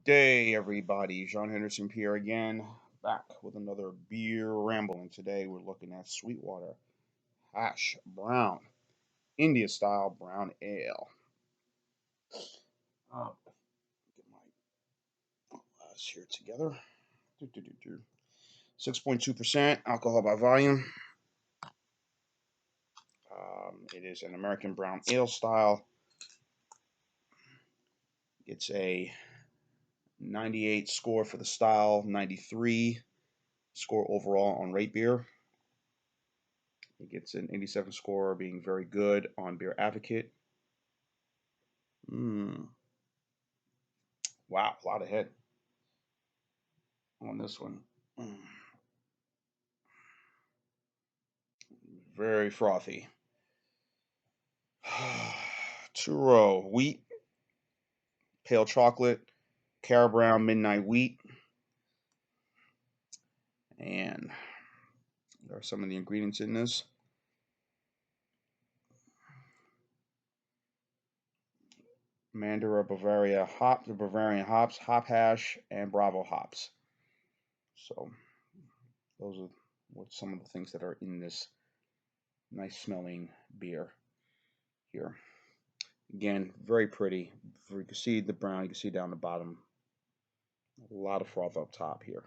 Day, everybody. John Henderson here again, back with another beer ramble. And today we're looking at Sweetwater Hash Brown, India style brown ale. Get my glass here together. 6.2% alcohol by volume. It is an American brown ale style. It's a 98 score for the style, 93 score overall on Rate Beer. It gets an 87 score, being very good on Beer Advocate. Wow, a lot of head on this one. Very frothy. Two-row wheat, pale chocolate, Cara-Brown Midnight Wheat, and there are some of the ingredients in this. Mandara Bavaria hop, the Bavarian hops, hop hash, and Bravo hops. So those are what some of the things that are in this nice smelling beer here. Again, very pretty. You can see the brown, you can see down the bottom. A lot of froth up top here.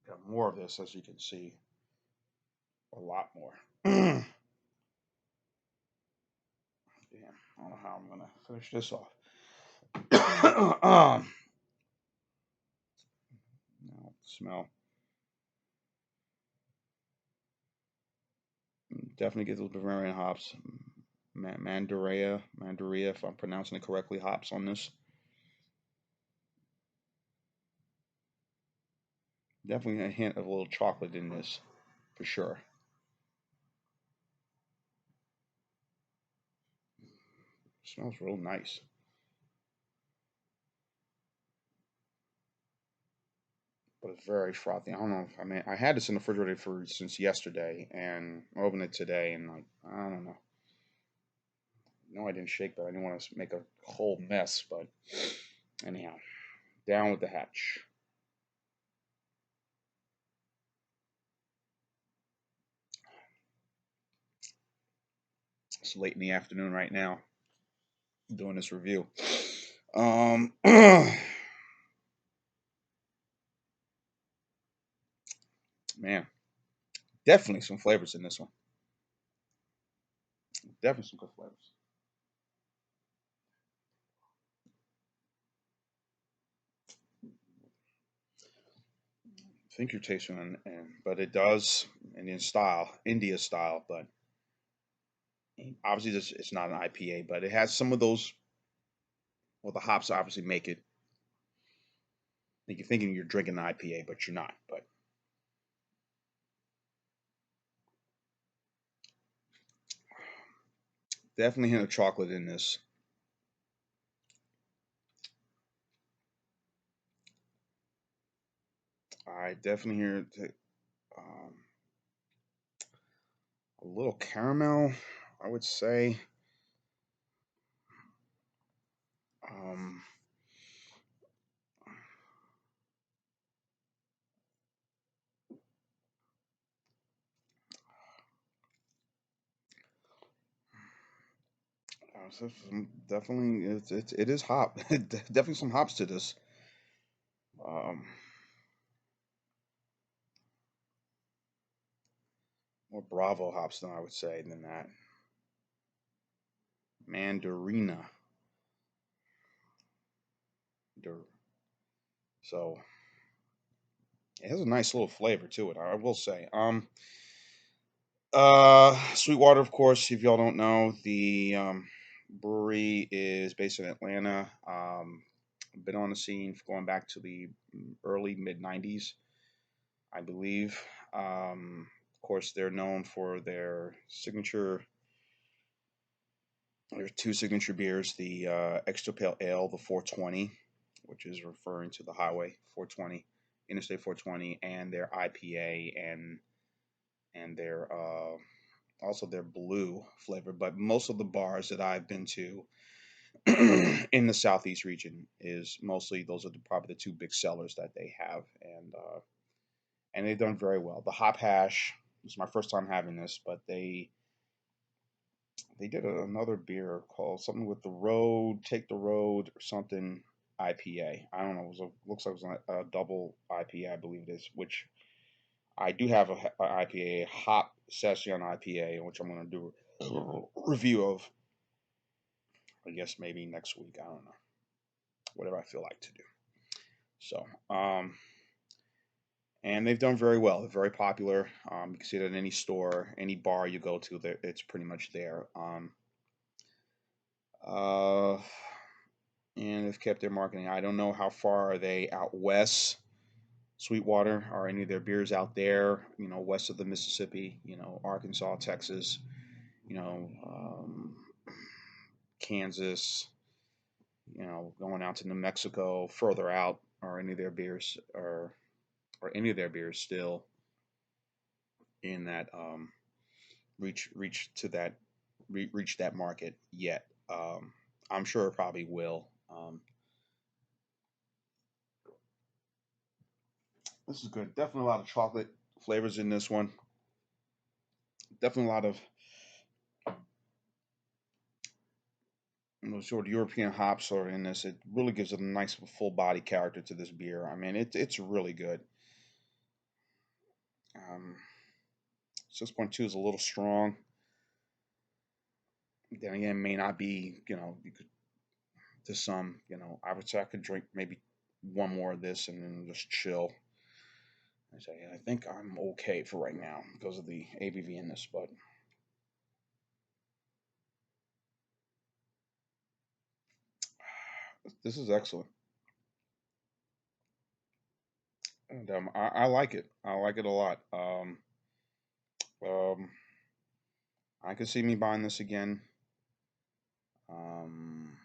Got more of this, as you can see. A lot more. Damn, I don't know how I'm gonna finish this off. Now, smell. Definitely get those Bavarian hops. Mandaria, if I'm pronouncing it correctly, hops on this. Definitely a hint of a little chocolate in this, for sure. Smells real nice. But it's very frothy. I don't know. I had this in the refrigerator since yesterday, and I opened it today, and I don't know. No, I didn't shake that. I didn't want to make a whole mess, but anyhow, down with the hatch. It's late in the afternoon right now, doing this review. Man, definitely some flavors in this one. Definitely some good flavors. I think you're tasting but it does Indian style, India style, but obviously it's not an IPA, but it has some of those. Well, the hops obviously make it. Like you're thinking you're drinking an IPA, but you're not. But definitely hint of chocolate in this. I definitely hear um, a little caramel. I would say. Um, definitely, it is hop. Definitely some hops to this. Um, More Bravo hops than I would say than that. Mandarina. So it has a nice little flavor to it. I will say. Sweetwater, of course. If y'all don't know, the brewery is based in Atlanta. Been on the scene going back to the early mid '90s, I believe. Of course, they're known for their signature. There's two signature beers: the extra pale ale, the 420, which is referring to the highway 420, Interstate 420, and their IPA and their also their blue flavor. But most of the bars that I've been to in the southeast region is mostly those are probably the two big sellers that they have, and they've done very well. The hop hash, this is my first time having this, but they did another beer called something with the road, take the road or something IPA. I don't know. Looks like it was a double IPA, I believe it is. Which I do have a IPA, hop session IPA, which I'm going to do a review of. I guess maybe next week. I don't know. Whatever I feel like to do. So, and they've done very well. They're very popular. You can see it at any store, any bar you go to. It's pretty much there. Uh, and they've kept their marketing. I don't know how far are they out west. SweetWater, are any of their beers out there? West of the Mississippi. Arkansas, Texas. Kansas. Going out to New Mexico, further out. Are any of their beers or any of their beers still in that reach to that reach that market yet? I'm sure it probably will. This is good. Definitely a lot of chocolate flavors in this one. Definitely a lot of sort of European hops are in this. It really gives it a nice full body character to this beer. I mean, it's really good. 6.2 is a little strong. Then again, may not be. You could to some. I would say I could drink maybe one more of this and then just chill. I think I'm okay for right now because of the ABV in this, but this is excellent. And I like it. I like it a lot. Um, I could see me buying this again. Um,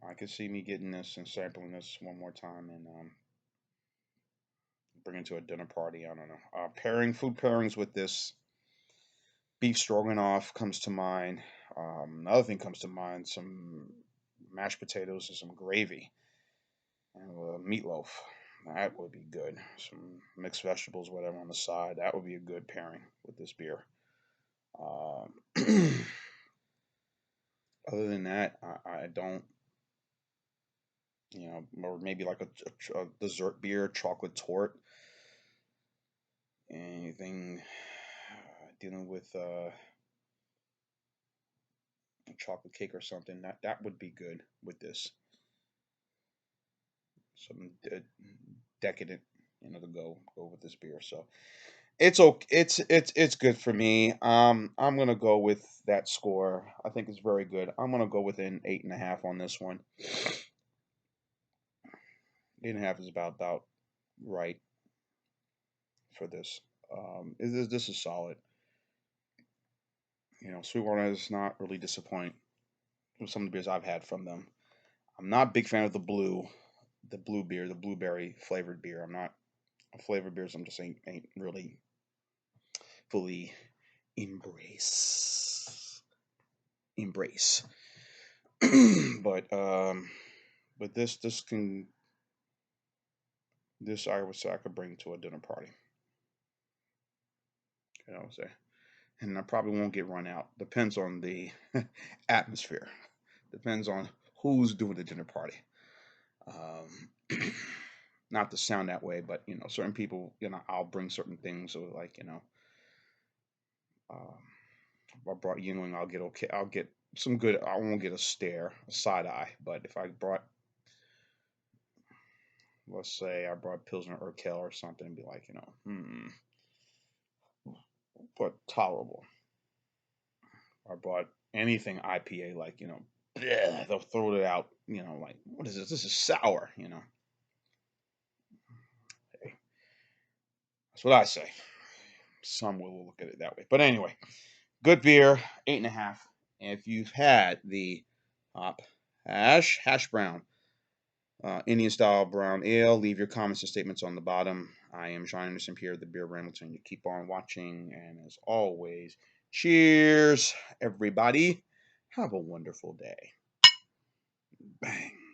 I could see me getting this and sampling this one more time and bringing it to a dinner party. I don't know. Food pairings with this beef stroganoff comes to mind. Another thing comes to mind: some mashed potatoes and some gravy and meatloaf. That would be good. Some mixed vegetables, whatever on the side. That would be a good pairing with this beer. Um, other than that, I don't, or maybe like a dessert beer, chocolate tort, anything dealing with a chocolate cake or something. That would be good with this. Some decadent, to go with this beer. So it's okay. It's good for me. I'm gonna go with that score. I think it's very good. I'm gonna go with an 8.5 on this one. 8.5 is about right for this. This is solid. Sweetwater is not really disappoint with some of the beers I've had from them. I'm not a big fan of the blue beer, the blueberry flavored beer. I'm not a flavored beers. I'm just ain't really fully embrace embrace. but this I would say I could bring to a dinner party. Say, and I probably won't get run out. Depends on the atmosphere. Depends on who's doing the dinner party. Um, not to sound that way, but certain people, I'll bring certain things. So like, um, if I brought Yingling, I'll get okay. I'll get some good. I won't get a stare, a side eye. But if I brought, let's say, I brought Pilsner Urquell or something, and be like, but tolerable. I brought anything IPA, like bleh, they'll throw it out. Like what is this? This is sour. Hey, that's what I say. Some will look at it that way, but anyway, good beer, 8.5. And if you've had the hop hash brown, Indian style brown ale, leave your comments and statements on the bottom. I am Sean Anderson Pierre, the Beer Ramilton. You keep on watching, and as always, Cheers, everybody. Have a wonderful day. Bang.